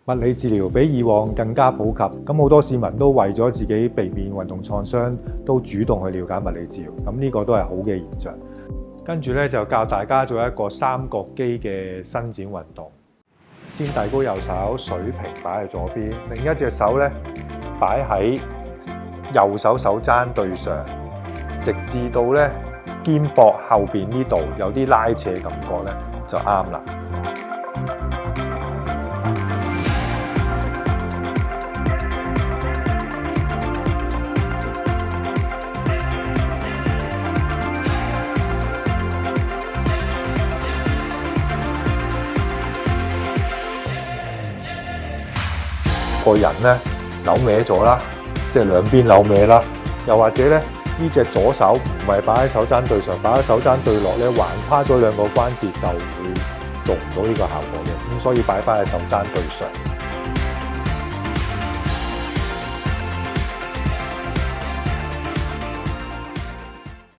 物理治療比以往更加普及，咁好多市民都為咗自己避免運動創傷，都主動去了解物理治療，咁呢個都係好嘅現象。跟住咧就教大家做一個三角肌嘅伸展運動，先遞高右手，水平擺喺左邊，另一隻手咧擺喺右手手踭對上，直至到咧肩膊後邊呢度有啲拉扯感覺咧就啱啦。個人咧扭歪咗啦，即係兩邊扭歪啦，又或者咧呢隻左手唔係擺喺手踭對上，擺喺手踭對落咧，橫跨咗兩個關節就會做唔到呢個效果嘅，咁所以擺翻喺手踭對上。